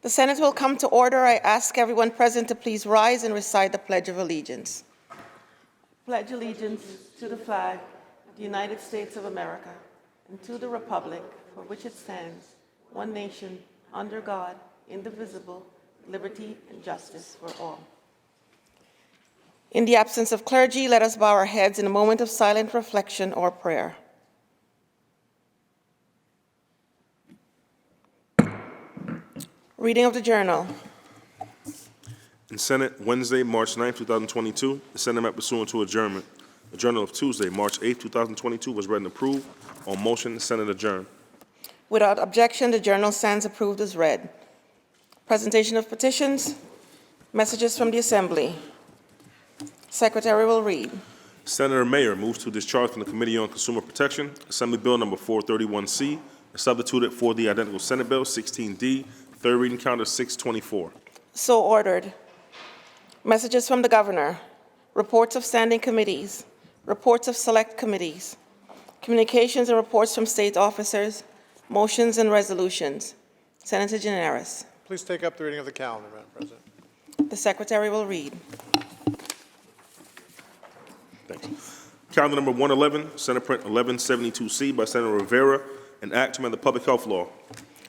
The Senate will come to order. I ask everyone present to please rise and recite the Pledge of Allegiance. Pledge allegiance to the flag of the United States of America and to the republic for which it stands, one nation, under God, indivisible, liberty and justice for all. In the absence of clergy, let us bow our heads in a moment of silent reflection or prayer. Reading of the Journal. In Senate, Wednesday, March 9, 2022, the Senate met pursuant to adjournment. The Journal of Tuesday, March 8, 2022 was read and approved. On motion, the Senate adjourned. Without objection, the Journal stands approved as read. Presentation of petitions, messages from the Assembly. Secretary will read. Senator Mayer moves to discharge from the Committee on Consumer Protection Assembly Bill number 431C, and substitute it for the identical Senate Bill 16D, third reading calendar 624. So ordered. Messages from the Governor, reports of standing committees, reports of select committees, communications and reports from state officers, motions and resolutions. Senator Gianaris. Please take up the reading of the calendar, Madam President. The Secretary will read. Thanks. Calendar number 111, Senate Print 1172C by Senator Rivera, an act to amend the public health law.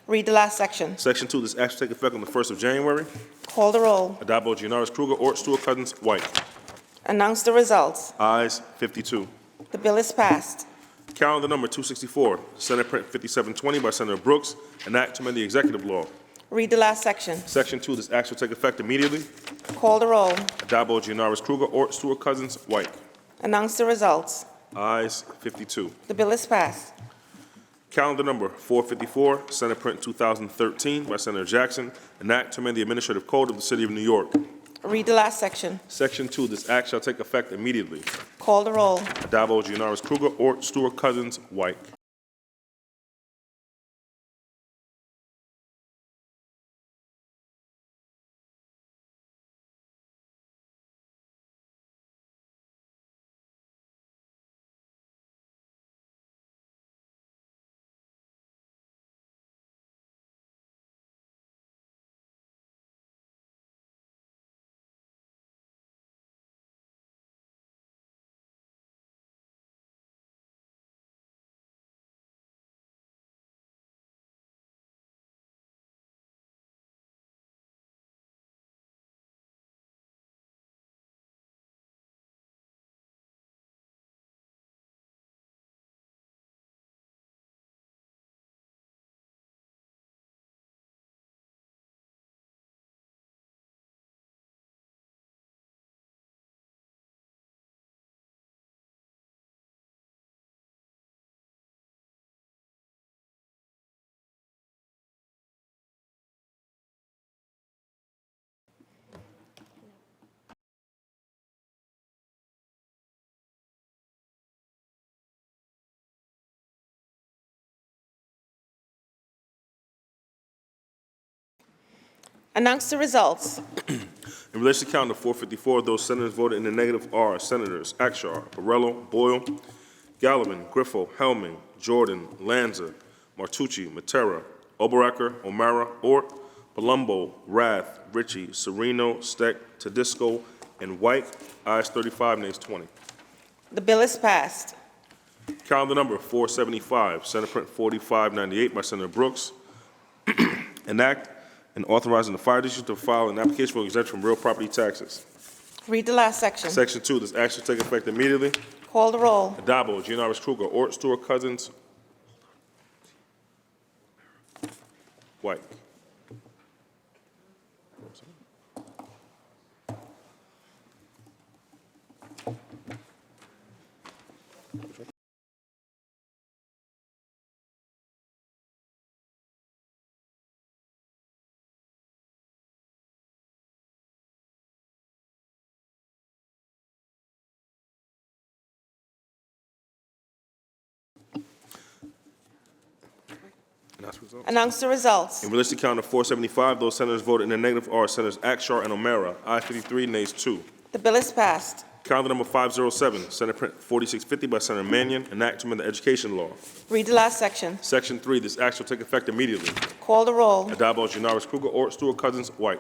Read the last section. Section 2, this act shall take effect on the 1st of January. Call the roll. Addabbo, Gianaris, Kruger, Ort, Stewart, Cousins, White. Announce the results. Ayes 52. The bill is passed. Calendar number 264, Senate Print 5720 by Senator Brooks, an act to amend the executive law. Read the last section. Section 2, this act shall take effect immediately. Call the roll. Addabbo, Gianaris, Kruger, Ort, Stewart, Cousins, White. Announce the results. Ayes 52. The bill is passed. Calendar number 454, Senate Print 2013 by Senator Jackson, an act to amend the administrative code of the City of New York. Read the last section. Section 2, this act shall take effect immediately. Call the roll. Addabbo, Gianaris, Kruger, Ort, Stewart, Cousins, White. Announce the results. In relation to calendar 454, those senators voted in the negative are Senators Akshar, Borrello, Boyle, Gallivan, Griffo, Helming, Jordan, Lanza, Martucci, Matera, Oberacker, O'Mara, Ort, Palumbo, Rath, Ritchie, Sereno, Steck, Tedisco, and White. Ayes 35, nays 20. The bill is passed. Calendar number 475, Senate Print 4598 by Senator Brooks, an act and authorizing the fire district to file an application for exemption from real property taxes. Read the last section. Section 2, this act shall take effect immediately. Call the roll. Addabbo, Gianaris, Kruger, Ort, Stewart, Cousins, White. Announce the results. In relation to calendar 475, those senators voted in the negative are Senators Akshar and O'Mara. Ayes 53, nays 2. The bill is passed. Calendar number 507, Senate Print 4650 by Senator Mannion, an act to amend the education law. Read the last section. Section 3, this act shall take effect immediately. Call the roll. Addabbo, Janoris, Kruger, Ort, Stewart, Cousins, White.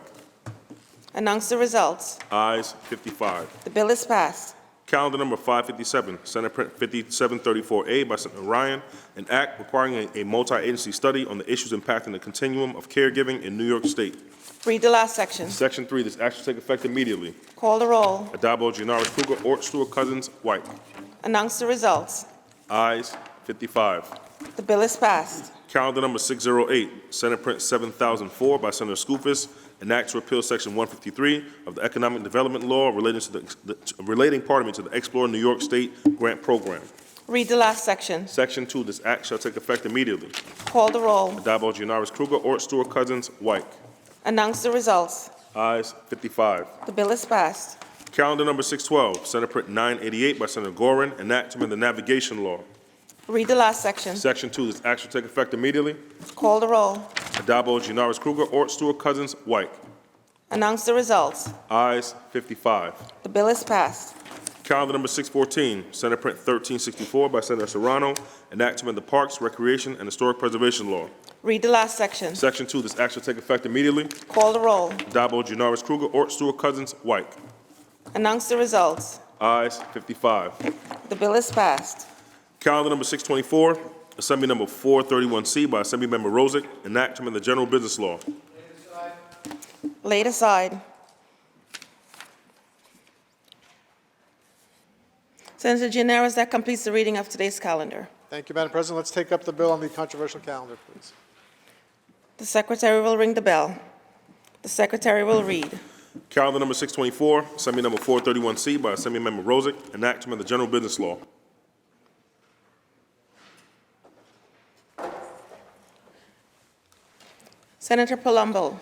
Announce the results. Ayes 55. The bill is passed. Calendar number 557, Senate Print 5734A by Senator Ryan, an act requiring a multi-agency study on the issues impacting the continuum of caregiving in New York State. Read the last section. Section 3, this act shall take effect immediately. Call the roll. Addabbo, Janoris, Kruger, Ort, Stewart, Cousins, White. Announce the results. Ayes 55. The bill is passed. Calendar number 608, Senate Print 7004 by Senator Skoufis, an act to repeal Section 153 of the Economic Development Law relating to the Explore New York State Grant Program. Read the last section. Section 2, this act shall take effect immediately. Call the roll. Addabbo, Janoris, Kruger, Ort, Stewart, Cousins, White. Announce the results. Ayes 55. The bill is passed. Calendar number 612, Senate Print 988 by Senator Gorin, an act to amend the navigation law. Read the last section. Section 2, this act shall take effect immediately. Call the roll. Addabbo, Janoris, Kruger, Ort, Stewart, Cousins, White. Announce the results. Ayes 55. The bill is passed. Calendar number 614, Senate Print 1364 by Senator Serrano, an act to amend the Parks, Recreation, and Historic Preservation Law. Read the last section. Section 2, this act shall take effect immediately. Call the roll. Addabbo, Janoris, Kruger, Ort, Stewart, Cousins, White. Announce the results. Ayes 55. The bill is passed. Calendar number 624, Assembly number 431C by Assemblymember Rozek, an act to amend the General Business Law. Laid aside. Senator Gianaris, that completes the reading of today's calendar. Thank you, Madam President. Let's take up the bill on the controversial calendar, please. The Secretary will ring the bell. The Secretary will read. Calendar number 624, Assembly number 431C by Assemblymember Rozek, an act to amend the General Business Law. Senator Palumbo.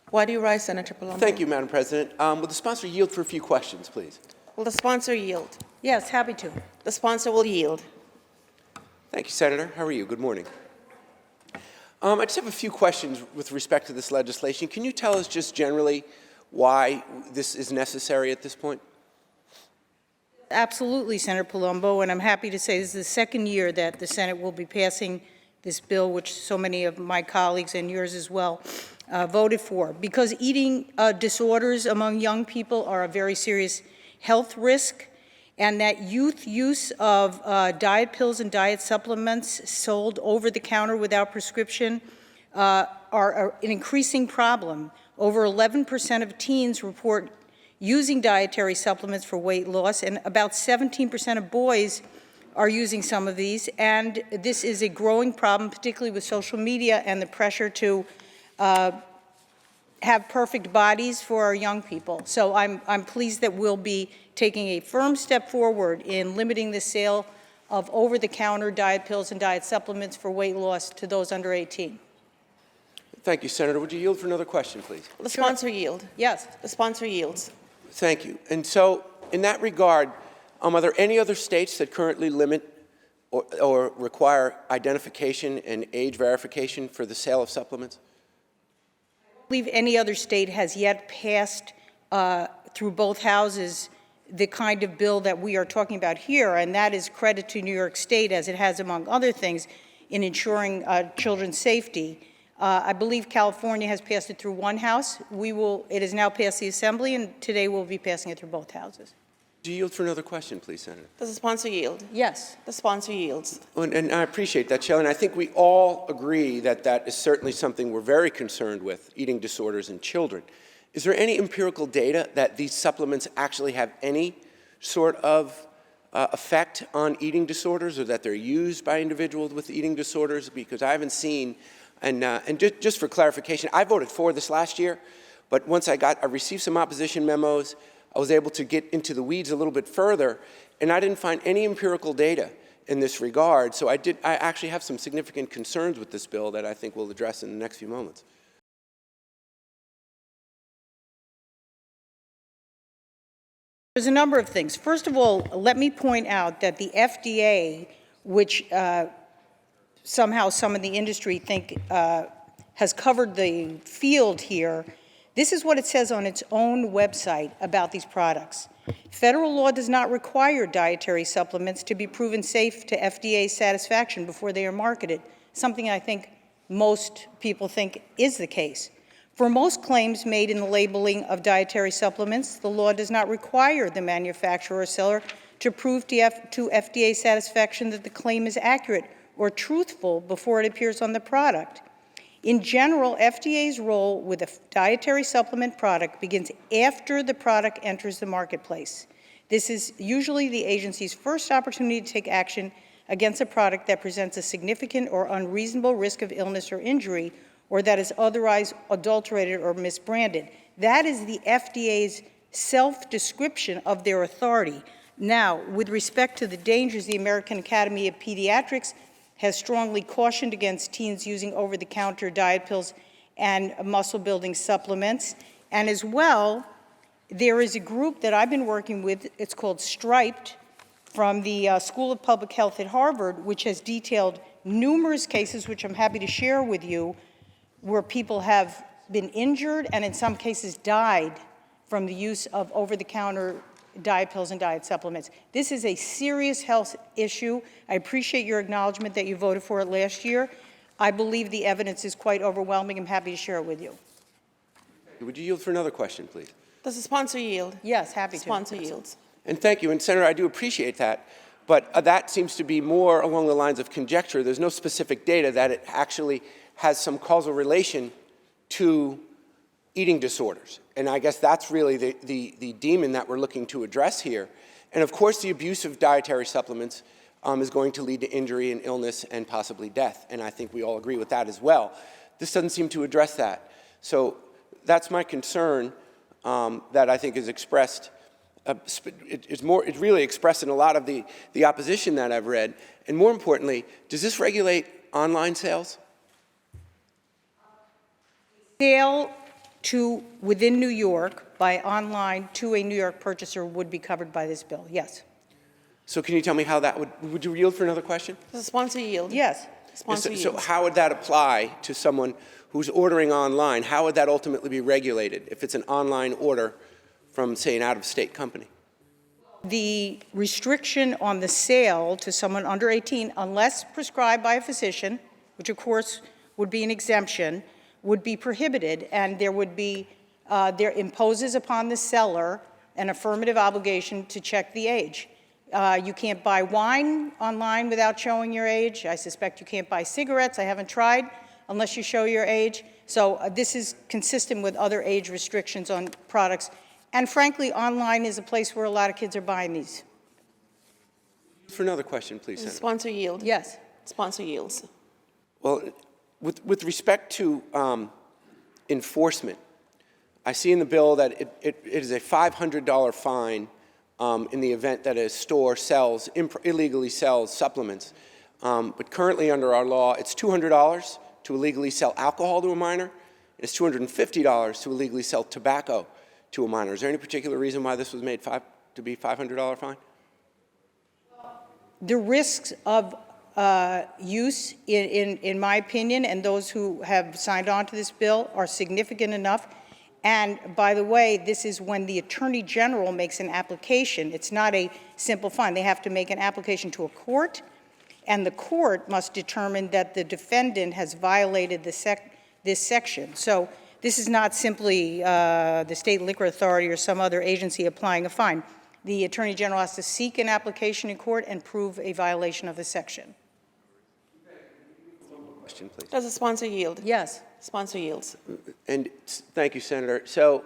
Why do you rise, Senator Palumbo? Thank you, Madam President. Will the sponsor yield for a few questions, please? Will the sponsor yield? Yes, happy to. The sponsor will yield. Thank you, Senator. How are you? Good morning. I just have a few questions with respect to this legislation. Can you tell us just generally why this is necessary at this point? Absolutely, Senator Palumbo, and I'm happy to say this is the second year that the Senate will be passing this bill, which so many of my colleagues and yours as well voted for, because eating disorders among young people are a very serious health risk, and that youth use of diet pills and diet supplements sold over the counter without prescription are an increasing problem. Over 11% of teens report using dietary supplements for weight loss, and about 17% of boys are using some of these, and this is a growing problem, particularly with social media and the pressure to have perfect bodies for our young people. So I'm pleased that we'll be taking a firm step forward in limiting the sale of over-the-counter diet pills and diet supplements for weight loss to those under 18. Thank you, Senator. Would you yield for another question, please? Will the sponsor yield? Yes. The sponsor yields. Thank you. And so, in that regard, are there any other states that currently limit or require identification and age verification for the sale of supplements? I believe any other state has yet passed through both houses the kind of bill that we are talking about here, and that is credit to New York State, as it has, among other things, in ensuring children's safety. I believe California has passed it through one house. It has now passed the Assembly, and today we'll be passing it through both houses. Do you yield for another question, please, Senator? Does the sponsor yield? Yes. The sponsor yields. And I appreciate that, Shelley, and I think we all agree that that is certainly something we're very concerned with, eating disorders in children. Is there any empirical data that these supplements actually have any sort of effect on eating disorders, or that they're used by individuals with eating disorders? Because I haven't seen, and just for clarification, I voted for this last year, but once I received some opposition memos, I was able to get into the weeds a little bit further, and I didn't find any empirical data in this regard. So I actually have some significant concerns with this bill that I think we'll address in the next few moments. There's a number of things. First of all, let me point out that the FDA, which somehow some in the industry think has covered the field here, this is what it says on its own website about these products. Federal law does not require dietary supplements to be proven safe to FDA satisfaction before they are marketed, something I think most people think is the case. For most claims made in the labeling of dietary supplements, the law does not require the manufacturer or seller to prove to FDA satisfaction that the claim is accurate or truthful before it appears on the product. In general, FDA's role with a dietary supplement product begins after the product enters the marketplace. This is usually the agency's first opportunity to take action against a product that presents a significant or unreasonable risk of illness or injury, or that is otherwise adulterated or misbranded. That is the FDA's self-description of their authority. Now, with respect to the dangers, the American Academy of Pediatrics has strongly cautioned against teens using over-the-counter diet pills and muscle-building supplements. And as well, there is a group that I've been working with, it's called Striped, from the School of Public Health at Harvard, which has detailed numerous cases, which I'm happy to share with you, where people have been injured and in some cases died from the use of over-the-counter diet pills and diet supplements. This is a serious health issue. I appreciate your acknowledgement that you voted for it last year. I believe the evidence is quite overwhelming. I'm happy to share it with you. Would you yield for another question, please? Does the sponsor yield? Yes, happy to. Sponsor yields. And thank you. And Senator, I do appreciate that. But that seems to be more along the lines of conjecture. There's no specific data that it actually has some causal relation to eating disorders. And I guess that's really the demon that we're looking to address here. And of course, the abuse of dietary supplements is going to lead to injury and illness and possibly death. And I think we all agree with that as well. This doesn't seem to address that. So that's my concern that I think is expressed. It's really expressed in a lot of the opposition that I've read. And more importantly, does this regulate online sales? Sale to within New York by online to a New York purchaser would be covered by this bill, yes. So can you tell me how that would you yield for another question? Does the sponsor yield? Yes. Sponsor So yields. how would that apply to someone who's ordering online? How would that ultimately be regulated if it's an online order from, say, an out-of-state company? The restriction on the sale to someone under 18, unless prescribed by a physician, which of course would be an exemption, would be prohibited, and there would be, there imposes upon the seller an affirmative obligation to check the age. You can't buy wine online without showing your age. I suspect you can't buy cigarettes. I haven't tried unless you show your age. So this is consistent with other age restrictions on products. And frankly, online is a place where a lot of kids are buying these. For another question, please, Does the Senator. sponsor yield? Yes. Sponsor yields. Well, with respect to enforcement, I see in the bill that it is a $500 fine in the event that a store illegally sells supplements. But currently under our law, it's $200 to illegally sell alcohol to a minor, and it's $250 to illegally sell tobacco to a minor. Is there any particular reason why this was made to be $500 fine? The risks of use, in my opinion, and those who have signed on to this bill are significant enough. And by the way, this is when the Attorney General makes an application. It's not a simple fine. They have to make an application to a court, and the court must determine that the defendant has violated this section. So this is not simply the State Liquor Authority or some other agency applying a fine. The Attorney General has to seek an application in court and prove a violation of the section. Question, please. Does the sponsor yield? Yes. Sponsor yields. And thank you, Senator. So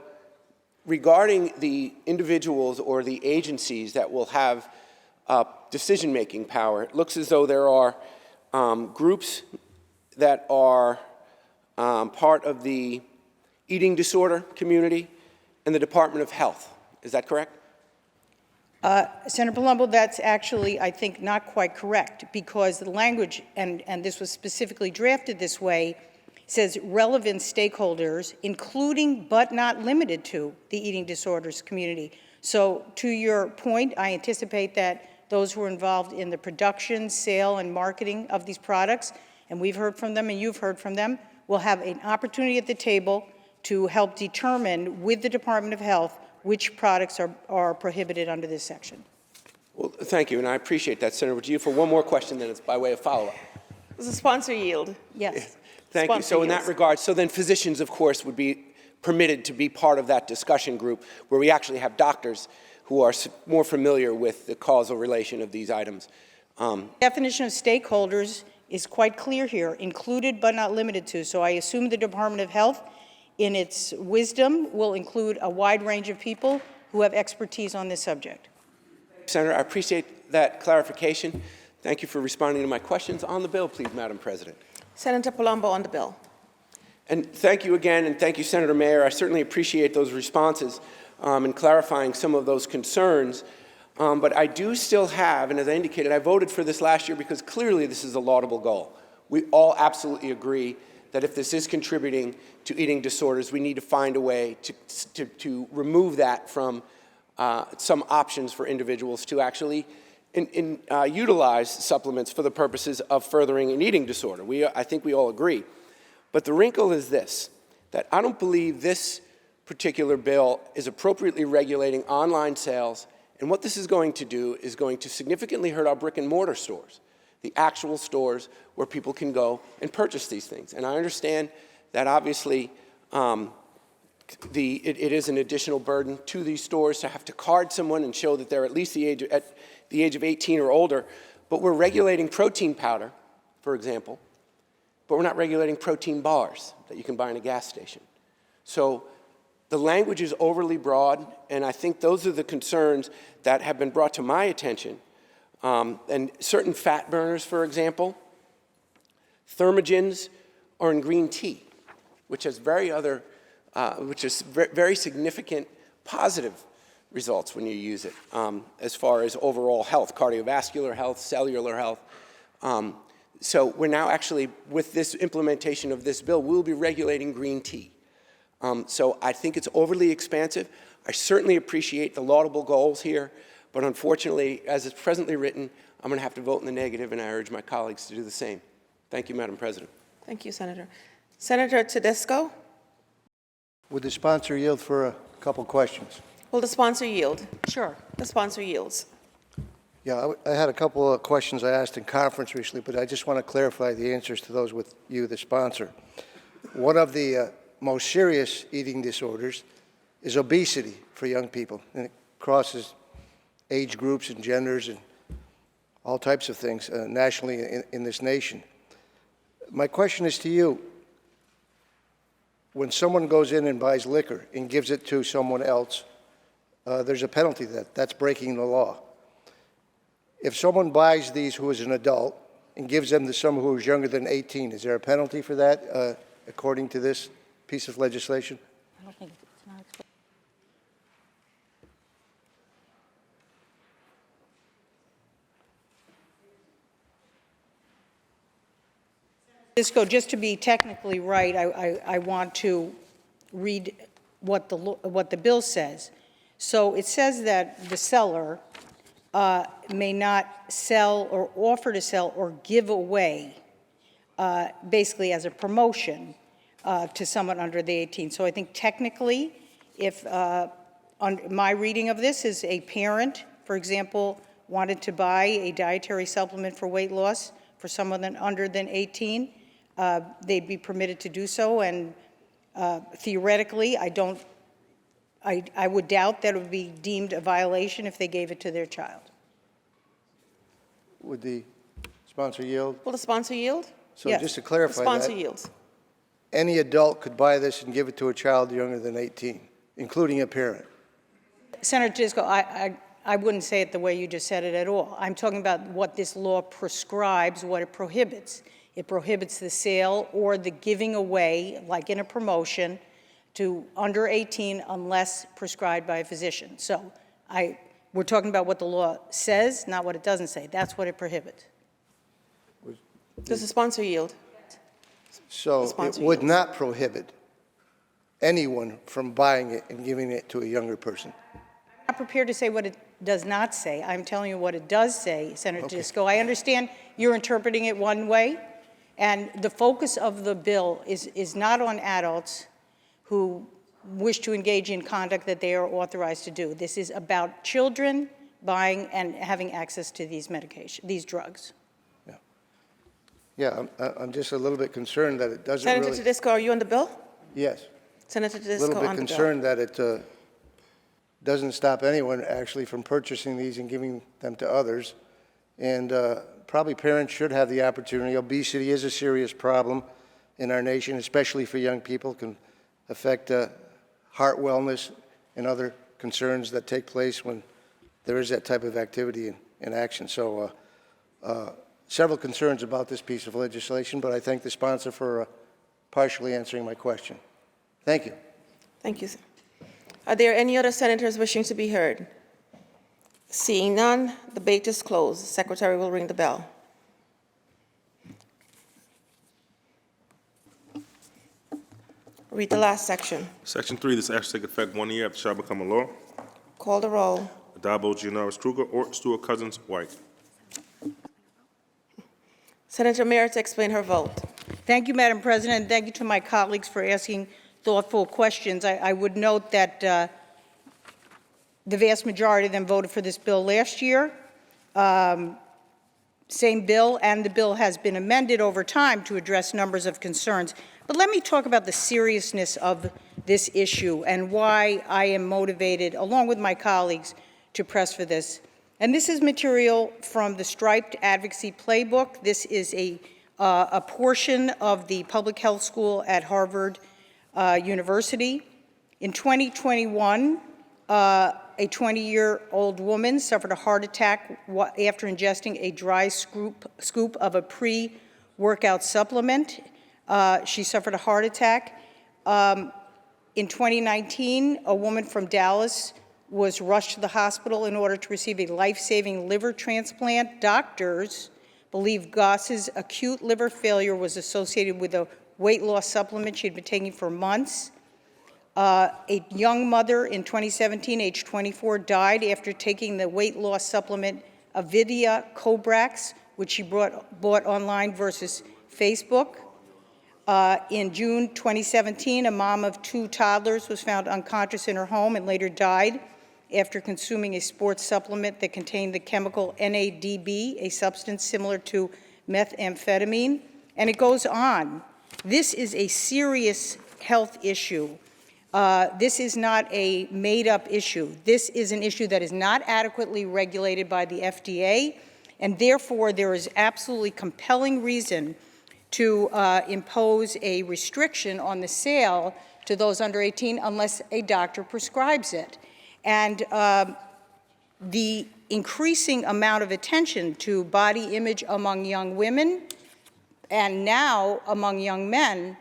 regarding the individuals or the agencies that will have decision-making power, it looks as though there are groups that are part of the eating disorder community and the Department of Health. Is that correct? Senator Palumbo, that's actually, I think, not quite correct, because the language, and this was specifically drafted this way, says relevant stakeholders, including but not limited to the eating disorders community. So to your point, I anticipate that those who are involved in the production, sale, and marketing of these products, and we've heard from them and you've heard from them, will have an opportunity at the table to help determine with the Department of Health which products are prohibited under this section. Well, thank you, and I appreciate that, Senator. To you for one more question, then it's by way of follow-up. Does the sponsor yield? Yes. Thank you. Sponsor So in that yields. regard, so then physicians, of course, would be permitted to be part of that discussion group where we actually have doctors who are more familiar with the causal relation of these items. Definition of stakeholders is quite clear here, included but not limited to. So I assume the Department of Health, in its wisdom, will include a wide range of people who have expertise on this subject. Senator, I appreciate that clarification. Thank you for responding to my questions. On the bill, please, Madam President. Senator Palumbo on the bill. And thank you again, and thank you, Senator Mayer. I certainly appreciate those responses and clarifying some of those concerns. But I do still have, and as I indicated, I voted for this last year because clearly this is a laudable goal. We all absolutely agree that if this is contributing to eating disorders, we need to find a way to remove that from some options for individuals to actually utilize supplements for the purposes of furthering an eating disorder. I think we all agree. But the wrinkle is this, that I don't believe this particular bill is appropriately regulating online sales. And what this is going to do is going to significantly hurt our brick and mortar stores, the actual stores where people can go and purchase these things. And I understand that obviously it is an additional burden to these stores to have to card someone and show that they're at least at the age of 18 or older. But we're regulating protein powder, for example, but we're not regulating protein bars that you can buy in a gas station. So the language is overly broad, and I think those are the concerns that have been brought to my attention. And certain fat burners, for example, thermogens are in green tea, which has very significant positive results when you use it, as far as overall health, cardiovascular health, cellular health. So we're now actually, with this implementation of this bill, we'll be regulating green tea. So I think it's overly expansive. I certainly appreciate the laudable goals here, but unfortunately, as it's presently written, I'm going to have to vote in the negative, and I urge my colleagues to do the same. Thank you, Madam President. Thank you, Senator. Senator Tedesco? Would the sponsor yield for a couple questions? Will the sponsor yield? Sure. The sponsor yields. Yeah, I had a couple of questions I asked in conference recently, but I just want to clarify the answers to those with you, the sponsor. One of the most serious eating disorders is obesity for young people, and it crosses age groups and genders and all types of things nationally in this nation. My question is to you. When someone goes in and buys liquor and gives it to someone else, there's a penalty to that. That's breaking the law. If someone buys these who is an adult and gives them to someone who is younger than 18, is there a penalty for that, according to this piece of legislation? I don't think it's not explained. Cisco, just to be technically right, I want to read what the bill says. So it says that the seller may not sell or offer to sell or give away, basically as a promotion, to someone under the 18. So I think technically, if my reading of this is a parent, for example, wanted to buy a dietary supplement for weight loss for someone under than 18, they'd be permitted to do so. And theoretically, I would doubt that it would be deemed a violation if they gave it to their child. Would the sponsor yield? Will the sponsor yield? So Yes. just to clarify The sponsor that, yields. any adult could buy this and give it to a child younger than 18, including a parent? Senator Tedesco, I wouldn't say it the way you just said it at all. I'm talking about what this law prescribes, what it prohibits. It prohibits the sale or the giving away, like in a promotion, to under 18 unless prescribed by a physician. So we're talking about what the law says, not what it doesn't say. That's what it prohibits. Does the sponsor yield? So it sponsor would yields. not prohibit anyone from buying it and giving it to a younger person? I'm not prepared to say what it does not say. I'm telling you what it does say, Senator Tedesco. I understand you're interpreting it one way, and the focus of the bill is not on adults who wish to engage in conduct that they are authorized to do. This is about children buying and having access to these drugs. Yeah, I'm just a little bit concerned that it doesn't Senator really... Tedesco, are you on the bill? Yes. Senator A Tedesco little bit on the bill. concerned that it doesn't stop anyone actually from purchasing these and giving them to others. And probably parents should have the opportunity. Obesity is a serious problem in our nation, especially for young people. It can affect heart wellness and other concerns that take place when there is that type of activity in action. So several concerns about this piece of legislation, but I thank the sponsor for partially answering my question. Thank you. Thank you, sir. Are there any other senators wishing to be heard? Seeing none, the debate is closed. The secretary will ring the bell. Read the last section. Section 3, this act shall take effect 1 year after it shall become a law. Call the roll. Addabbo, Gianaris Kruger, Ort, Stewart, Cousins, White. Senator Meyer to explain her vote. Thank you, Madam President, and thank you to my colleagues for asking thoughtful questions. I would note that the vast majority of them voted for this bill last year. Same bill, and the bill has been amended over time to address numbers of concerns. But let me talk about the seriousness of this issue and why I am motivated, along with my colleagues, to press for this. And this is material from the Striped Advocacy Playbook. This is a portion of the public health school at Harvard University. In 2021, a 20-year-old woman suffered a heart attack after ingesting a dry scoop of a pre-workout supplement. She suffered a heart attack. In 2019, a woman from Dallas was rushed to the hospital in order to receive a life-saving liver transplant. Doctors believe Goss's acute liver failure was associated with a weight loss supplement she had been taking for months. A young mother in 2017, age 24, died after taking the weight loss supplement Avidia Cobrax, which she bought online versus Facebook. In June 2017, a mom of 2 toddlers was found unconscious in her home and later died after consuming a sports supplement that contained the chemical NADB, a substance similar to methamphetamine. And it goes on. This is a serious health issue. This is not a made-up issue. This is an issue that is not adequately regulated by the FDA, and therefore there is absolutely compelling reason to impose a restriction on the sale to those under 18 unless a doctor prescribes it. And the increasing amount of attention to body image among young women and now among young men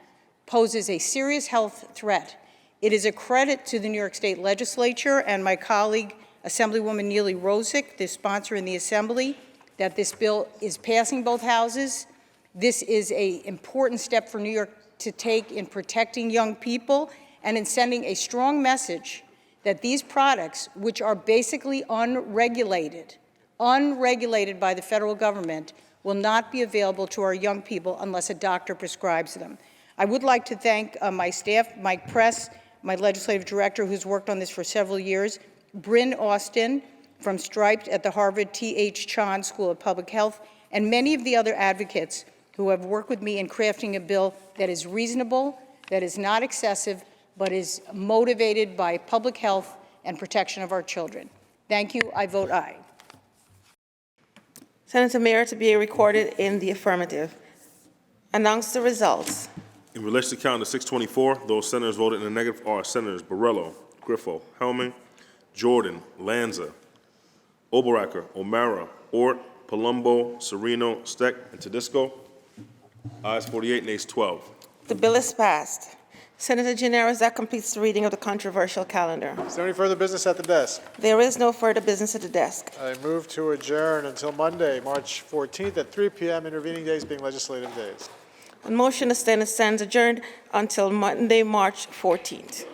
poses a serious health threat. It is a credit to the New York State Legislature and my colleague, Assemblywoman Neely Rosick, the sponsor in the Assembly, that this bill is passing both houses. This is an important step for New York to take in protecting young people and in sending a strong message that these products, which are basically unregulated by the federal government, will not be available to our young people unless a doctor prescribes them. I would like to thank my staff, Mike Press, my legislative director who's worked on this for several years, Bryn Austin from Striped at the Harvard T.H. Chan School of Public Health, and many of the other advocates who have worked with me in crafting a bill that is reasonable, that is not excessive, but is motivated by public health and protection of our children. Thank you. I vote aye. Senator Meyer to be recorded in the affirmative. Announce the results. In relation to calendar 624, those senators voted in the negative are Senators Borrello, Griffo, Helming, Jordan, Lanza, Oberacker, O'Mara, Ort, Palumbo, Sereno, Steck, and Tedesco. Ayes 48, nays 12. The bill is passed. Senator Gianaris, that completes the reading of the controversial calendar. Is there any further business at the desk? There is no further business at the desk. I move to adjourn until Monday, March 14th at 3 p.m., intervening days being legislative days. On motion, the Senate stands adjourned until Monday, March 14th.